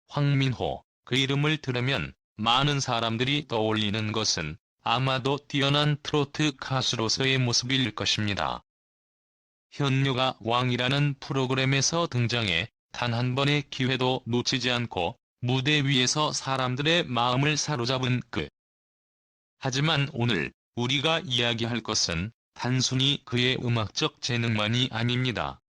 황민호, 그 이름을 들으면 많은 사람들이 떠올리는 것은 아마도 뛰어난 트로트 가수로서의 모습일 것입니다. 현녀가 왕이라는 프로그램에서 등장해 단 한 번의 기회도 놓치지 않고 무대 위에서 사람들의 마음을 사로잡은 그. 하지만 오늘 우리가 이야기할 것은 단순히 그의 음악적 재능만이 아닙니다.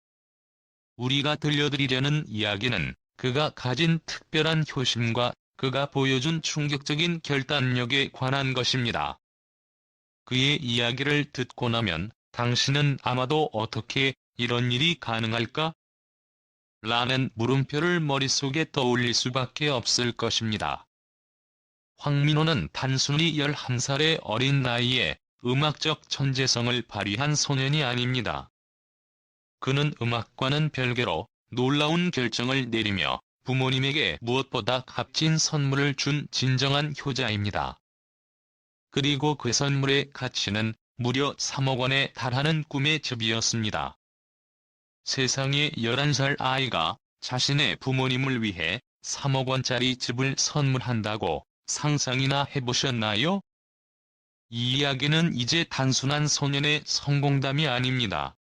우리가 들려드리려는 이야기는 그가 가진 특별한 효심과 그가 보여준 충격적인 결단력에 관한 것입니다. 그의 이야기를 듣고 나면 당신은 아마도 어떻게 이런 일이 가능할까? 라는 물음표를 머릿속에 떠올릴 수밖에 없을 것입니다. 황민호는 단순히 11살의 어린 나이에 음악적 천재성을 발휘한 소년이 아닙니다. 그는 음악과는 별개로 놀라운 결정을 내리며 부모님에게 무엇보다 값진 선물을 준 진정한 효자입니다. 그리고 그 선물의 가치는 무려 3억 원에 달하는 꿈의 집이었습니다. 세상에 11살 아이가 자신의 부모님을 위해 3억 원짜리 집을 선물한다고 상상이나 해보셨나요? 이 이야기는 이제 단순한 소년의 성공담이 아닙니다.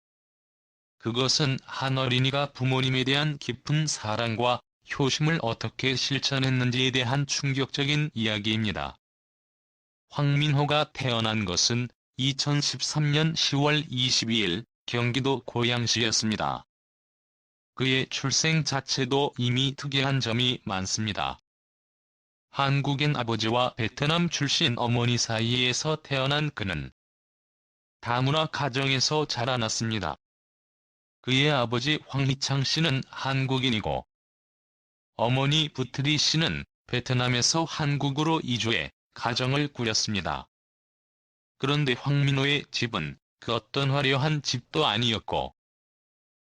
그것은 한 어린이가 부모님에 대한 깊은 사랑과 효심을 어떻게 실천했는지에 대한 충격적인 이야기입니다. 황민호가 태어난 것은 2013년 10월 22일 경기도 고양시였습니다. 그의 출생 자체도 이미 특이한 점이 많습니다. 한국인 아버지와 베트남 출신 어머니 사이에서 태어난 그는 다문화 가정에서 자라났습니다. 그의 아버지 황희창 씨는 한국인이고 어머니 부트리 씨는 베트남에서 한국으로 이주해 가정을 꾸렸습니다. 그런데 황민호의 집은 그 어떤 화려한 집도 아니었고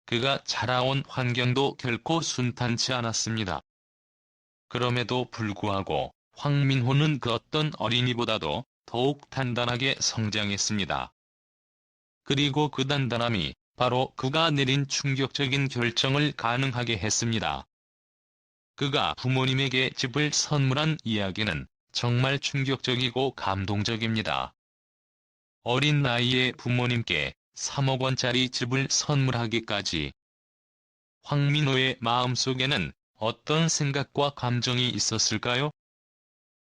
그가 자라온 환경도 결코 순탄치 않았습니다. 그럼에도 불구하고 황민호는 그 어떤 어린이보다도 더욱 단단하게 성장했습니다. 그리고 그 단단함이 바로 그가 내린 충격적인 결정을 가능하게 했습니다. 그가 부모님에게 집을 선물한 이야기는 정말 충격적이고 감동적입니다. 어린 나이에 부모님께 3억 원짜리 집을 선물하기까지. 황민호의 마음속에는 어떤 생각과 감정이 있었을까요?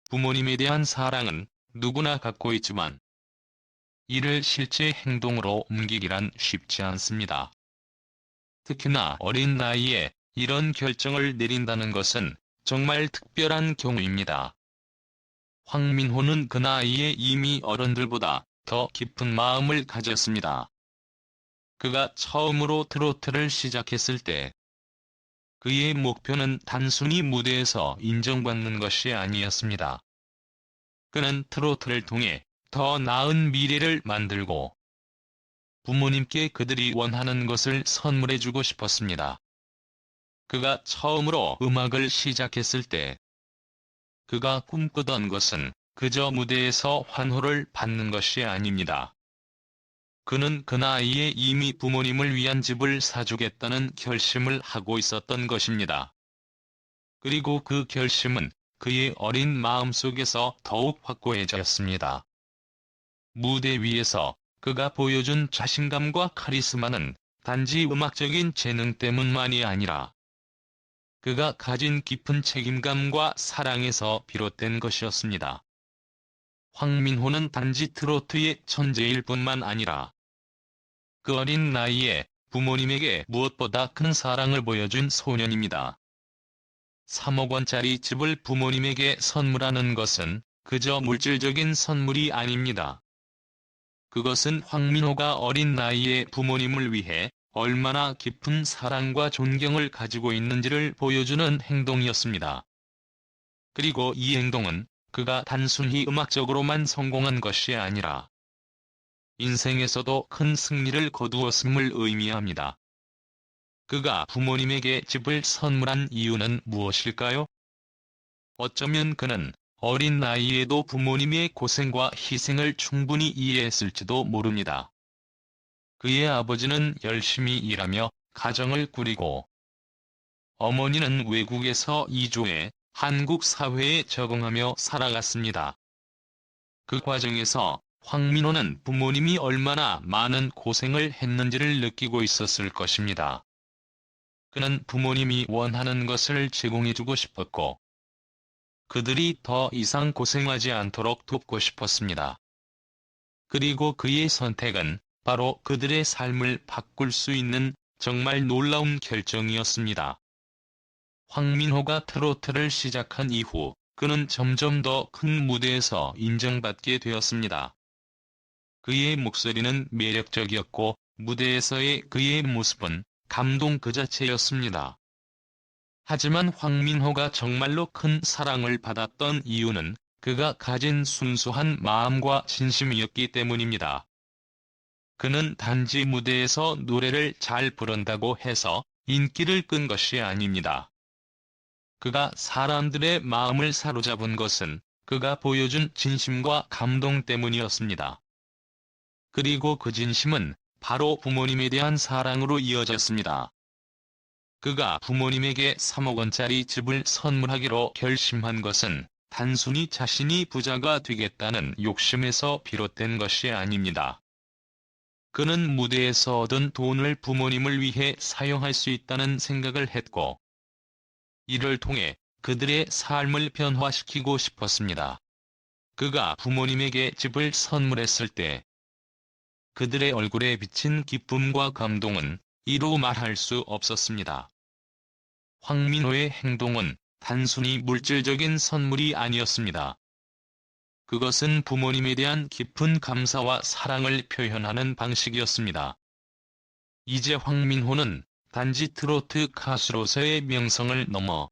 부모님에 대한 사랑은 누구나 갖고 있지만 이를 실제 행동으로 옮기기란 쉽지 않습니다. 특히나 어린 나이에 이런 결정을 내린다는 것은 정말 특별한 경우입니다. 황민호는 그 나이에 이미 어른들보다 더 깊은 마음을 가졌습니다. 그가 처음으로 트로트를 시작했을 때 그의 목표는 단순히 무대에서 인정받는 것이 아니었습니다. 그는 트로트를 통해 더 나은 미래를 만들고 부모님께 그들이 원하는 것을 선물해주고 싶었습니다. 그가 처음으로 음악을 시작했을 때 그가 꿈꾸던 것은 그저 무대에서 환호를 받는 것이 아닙니다. 그는 그 나이에 이미 부모님을 위한 집을 사주겠다는 결심을 하고 있었던 것입니다. 그리고 그 결심은 그의 어린 마음속에서 더욱 확고해졌습니다. 무대 위에서 그가 보여준 자신감과 카리스마는 단지 음악적인 재능 때문만이 아니라 그가 가진 깊은 책임감과 사랑에서 비롯된 것이었습니다. 황민호는 단지 트로트의 천재일 뿐만 아니라 그 어린 나이에 부모님에게 무엇보다 큰 사랑을 보여준 소년입니다. 3억 원짜리 집을 부모님에게 선물하는 것은 그저 물질적인 선물이 아닙니다. 그것은 황민호가 어린 나이에 부모님을 위해 얼마나 깊은 사랑과 존경을 가지고 있는지를 보여주는 행동이었습니다. 그리고 이 행동은 그가 단순히 음악적으로만 성공한 것이 아니라 인생에서도 큰 승리를 거두었음을 의미합니다. 그가 부모님에게 집을 선물한 이유는 무엇일까요? 어쩌면 그는 어린 나이에도 부모님의 고생과 희생을 충분히 이해했을지도 모릅니다. 그의 아버지는 열심히 일하며 가정을 꾸리고 어머니는 외국에서 이주해 한국 사회에 적응하며 살아갔습니다. 그 과정에서 황민호는 부모님이 얼마나 많은 고생을 했는지를 느끼고 있었을 것입니다. 그는 부모님이 원하는 것을 제공해주고 싶었고, 그들이 더 이상 고생하지 않도록 돕고 싶었습니다. 그리고 그의 선택은 바로 그들의 삶을 바꿀 수 있는 정말 놀라운 결정이었습니다. 황민호가 트로트를 시작한 이후 그는 점점 더 큰 무대에서 인정받게 되었습니다. 그의 목소리는 매력적이었고 무대에서의 그의 모습은 감동 그 자체였습니다. 하지만 황민호가 정말로 큰 사랑을 받았던 이유는 그가 가진 순수한 마음과 진심이었기 때문입니다. 그는 단지 무대에서 노래를 잘 부른다고 해서 인기를 끈 것이 아닙니다. 그가 사람들의 마음을 사로잡은 것은 그가 보여준 진심과 감동 때문이었습니다. 그리고 그 진심은 바로 부모님에 대한 사랑으로 이어졌습니다. 그가 부모님에게 3억 원짜리 집을 선물하기로 결심한 것은 단순히 자신이 부자가 되겠다는 욕심에서 비롯된 것이 아닙니다. 그는 무대에서 얻은 돈을 부모님을 위해 사용할 수 있다는 생각을 했고, 이를 통해 그들의 삶을 변화시키고 싶었습니다. 그가 부모님에게 집을 선물했을 때 그들의 얼굴에 비친 기쁨과 감동은 이루 말할 수 없었습니다. 황민호의 행동은 단순히 물질적인 선물이 아니었습니다. 그것은 부모님에 대한 깊은 감사와 사랑을 표현하는 방식이었습니다. 이제 황민호는 단지 트로트 가수로서의 명성을 넘어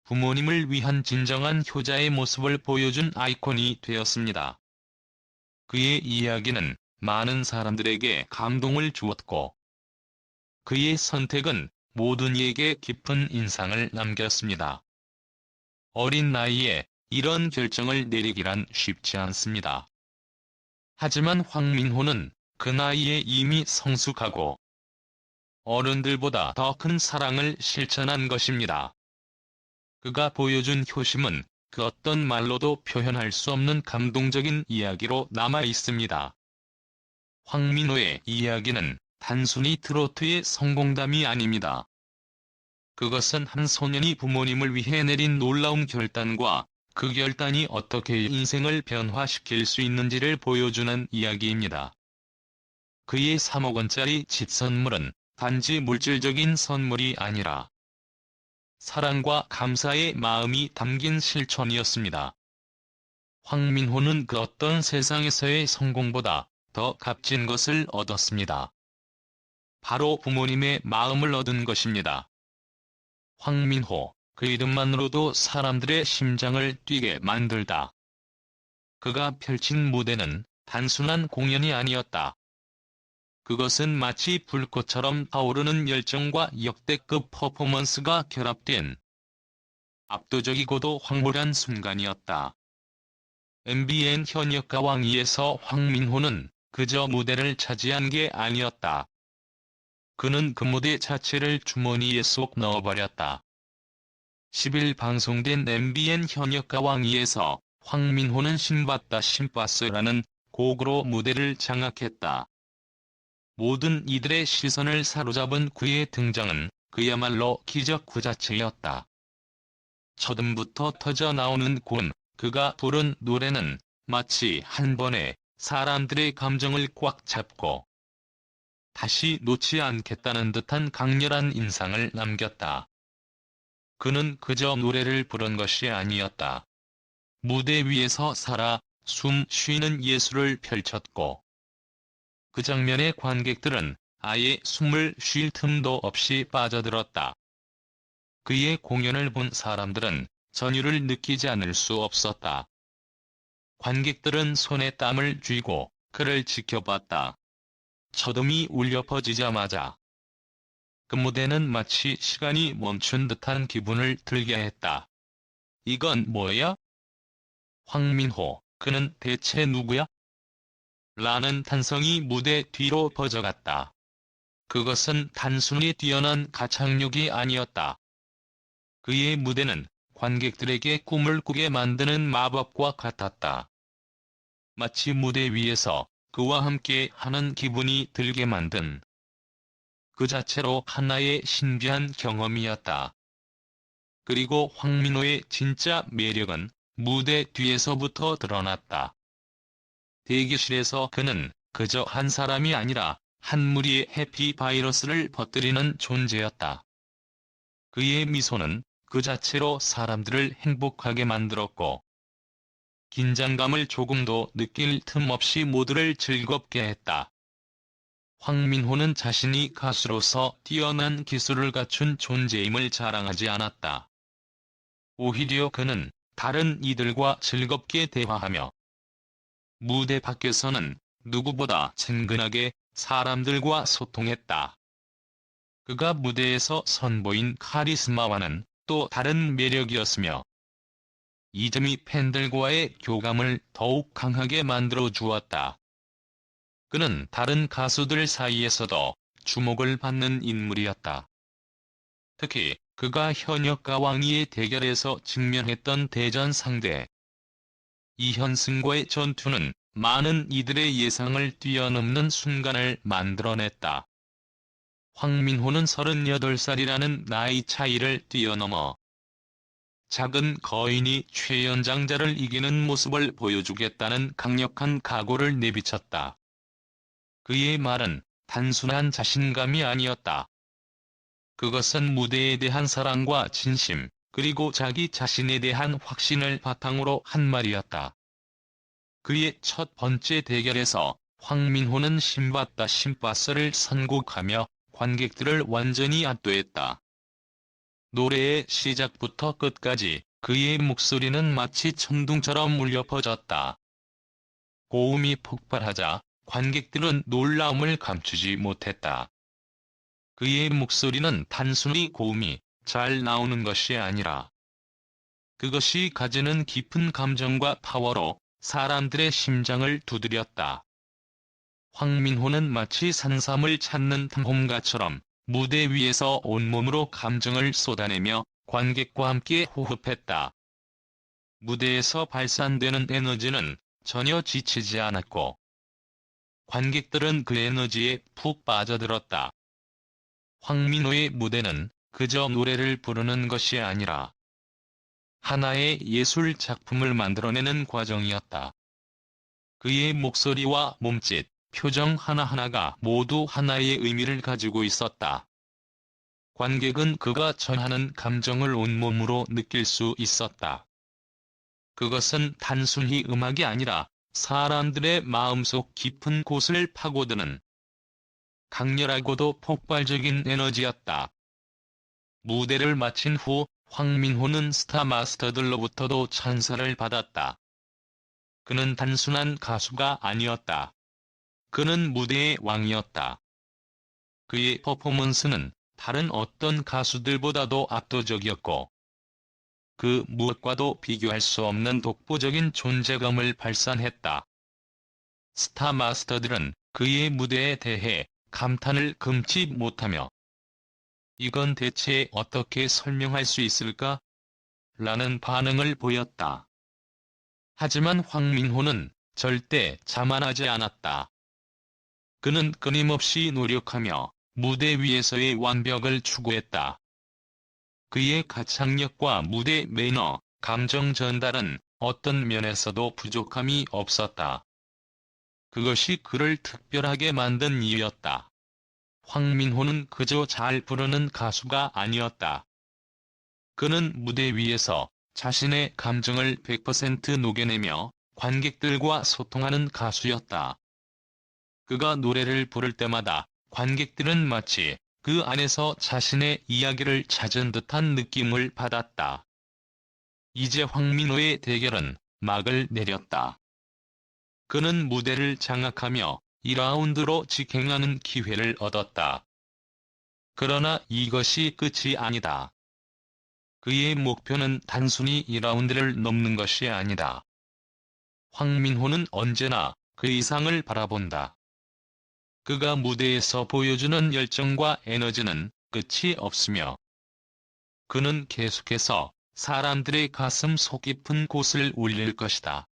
부모님을 위한 진정한 효자의 모습을 보여준 아이콘이 되었습니다. 그의 이야기는 많은 사람들에게 감동을 주었고, 그의 선택은 모든 이에게 깊은 인상을 남겼습니다. 어린 나이에 이런 결정을 내리기란 쉽지 않습니다. 하지만 황민호는 그 나이에 이미 성숙하고 어른들보다 더 큰 사랑을 실천한 것입니다. 그가 보여준 효심은 그 어떤 말로도 표현할 수 없는 감동적인 이야기로 남아 있습니다. 황민호의 이야기는 단순히 트로트의 성공담이 아닙니다. 그것은 한 소년이 부모님을 위해 내린 놀라운 결단과 그 결단이 어떻게 인생을 변화시킬 수 있는지를 보여주는 이야기입니다. 그의 3억 원짜리 집 선물은 단지 물질적인 선물이 아니라 사랑과 감사의 마음이 담긴 실천이었습니다. 황민호는 그 어떤 세상에서의 성공보다 더 값진 것을 얻었습니다. 바로 부모님의 마음을 얻은 것입니다. 황민호, 그 이름만으로도 사람들의 심장을 뛰게 만들다. 그가 펼친 무대는 단순한 공연이 아니었다. 그것은 마치 불꽃처럼 타오르는 열정과 역대급 퍼포먼스가 결합된 압도적이고도 황홀한 순간이었다. MBN 현역가왕 2에서 황민호는 그저 무대를 차지한 게 아니었다. 그는 그 무대 자체를 주머니에 쏙 넣어버렸다. 10일 방송된 MBN 현역가왕 2에서 황민호는 신봤다 신봤어라는 곡으로 무대를 장악했다. 모든 이들의 시선을 사로잡은 그의 등장은 그야말로 기적 그 자체였다. 첫음부터 터져나오는 고음, 그가 부른 노래는 마치 한 번에 사람들의 감정을 꽉 잡고 다시 놓지 않겠다는 듯한 강렬한 인상을 남겼다. 그는 그저 노래를 부른 것이 아니었다. 무대 위에서 살아 숨 쉬는 예술을 펼쳤고, 그 장면에 관객들은 아예 숨을 쉴 틈도 없이 빠져들었다. 그의 공연을 본 사람들은 전율을 느끼지 않을 수 없었다. 관객들은 손에 땀을 쥐고 그를 지켜봤다. 첫음이 울려 퍼지자마자 그 무대는 마치 시간이 멈춘 듯한 기분을 들게 했다. 이건 뭐야? 황민호, 그는 대체 누구야? 라는 탄성이 무대 뒤로 퍼져갔다. 그것은 단순히 뛰어난 가창력이 아니었다. 그의 무대는 관객들에게 꿈을 꾸게 만드는 마법과 같았다. 마치 무대 위에서 그와 함께 하는 기분이 들게 만든 그 자체로 하나의 신비한 경험이었다. 그리고 황민호의 진짜 매력은 무대 뒤에서부터 드러났다. 대기실에서 그는 그저 한 사람이 아니라 한 무리의 해피 바이러스를 퍼뜨리는 존재였다. 그의 미소는 그 자체로 사람들을 행복하게 만들었고, 긴장감을 조금도 느낄 틈 없이 모두를 즐겁게 했다. 황민호는 자신이 가수로서 뛰어난 기술을 갖춘 존재임을 자랑하지 않았다. 오히려 그는 다른 이들과 즐겁게 대화하며 무대 밖에서는 누구보다 친근하게 사람들과 소통했다. 그가 무대에서 선보인 카리스마와는 또 다른 매력이었으며, 이 점이 팬들과의 교감을 더욱 강하게 만들어 주었다. 그는 다른 가수들 사이에서도 주목을 받는 인물이었다. 특히 그가 현역과 왕이의 대결에서 직면했던 대전 상대 이현승과의 전투는 많은 이들의 예상을 뛰어넘는 순간을 만들어냈다. 황민호는 38살이라는 나이 차이를 뛰어넘어 작은 거인이 최연장자를 이기는 모습을 보여주겠다는 강력한 각오를 내비쳤다. 그의 말은 단순한 자신감이 아니었다. 그것은 무대에 대한 사랑과 진심, 그리고 자기 자신에 대한 확신을 바탕으로 한 말이었다. 그의 첫 번째 대결에서 황민호는 신받다 신바스를 선곡하며 관객들을 완전히 압도했다. 노래의 시작부터 끝까지 그의 목소리는 마치 천둥처럼 울려 퍼졌다. 고음이 폭발하자 관객들은 놀라움을 감추지 못했다. 그의 목소리는 단순히 고음이 잘 나오는 것이 아니라, 그것이 가지는 깊은 감정과 파워로 사람들의 심장을 두드렸다. 황민호는 마치 산삼을 찾는 탐험가처럼 무대 위에서 온몸으로 감정을 쏟아내며 관객과 함께 호흡했다. 무대에서 발산되는 에너지는 전혀 지치지 않았고, 관객들은 그 에너지에 푹 빠져들었다. 황민호의 무대는 그저 노래를 부르는 것이 아니라 하나의 예술 작품을 만들어내는 과정이었다. 그의 목소리와 몸짓, 표정 하나하나가 모두 하나의 의미를 가지고 있었다. 관객은 그가 전하는 감정을 온몸으로 느낄 수 있었다. 그것은 단순히 음악이 아니라 사람들의 마음속 깊은 곳을 파고드는 강렬하고도 폭발적인 에너지였다. 무대를 마친 후 황민호는 스타 마스터들로부터도 찬사를 받았다. 그는 단순한 가수가 아니었다. 그는 무대의 왕이었다. 그의 퍼포먼스는 다른 어떤 가수들보다도 압도적이었고, 그 무엇과도 비교할 수 없는 독보적인 존재감을 발산했다. 스타 마스터들은 그의 무대에 대해 감탄을 금치 못하며 "이건 대체 어떻게 설명할 수 있을까?" 라는 반응을 보였다. 하지만 황민호는 절대 자만하지 않았다. 그는 끊임없이 노력하며 무대 위에서의 완벽을 추구했다. 그의 가창력과 무대 매너, 감정 전달은 어떤 면에서도 부족함이 없었다. 그것이 그를 특별하게 만든 이유였다. 황민호는 그저 잘 부르는 가수가 아니었다. 그는 무대 위에서 자신의 감정을 100% 녹여내며 관객들과 소통하는 가수였다. 그가 노래를 부를 때마다 관객들은 마치 그 안에서 자신의 이야기를 찾은 듯한 느낌을 받았다. 이제 황민호의 대결은 막을 내렸다. 그는 무대를 장악하며 2라운드로 직행하는 기회를 얻었다. 그러나 이것이 끝이 아니다. 그의 목표는 단순히 2라운드를 넘는 것이 아니다. 황민호는 언제나 그 이상을 바라본다. 그가 무대에서 보여주는 열정과 에너지는 끝이 없으며 그는 계속해서 사람들의 가슴 속 깊은 곳을 울릴 것이다.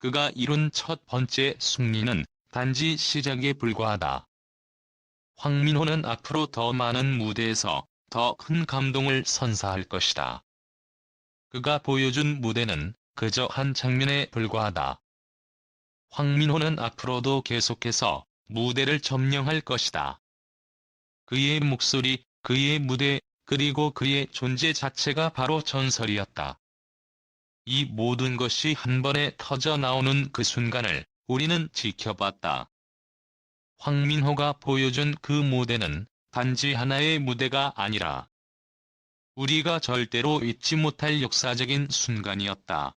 그가 이룬 첫 번째 승리는 단지 시작에 불과하다. 황민호는 앞으로 더 많은 무대에서 더 큰 감동을 선사할 것이다. 그가 보여준 무대는 그저 한 장면에 불과하다. 황민호는 앞으로도 계속해서 무대를 점령할 것이다. 그의 목소리, 그의 무대, 그리고 그의 존재 자체가 바로 전설이었다. 이 모든 것이 한 번에 터져 나오는 그 순간을 우리는 지켜봤다. 황민호가 보여준 그 무대는 단지 하나의 무대가 아니라 우리가 절대로 잊지 못할 역사적인 순간이었다.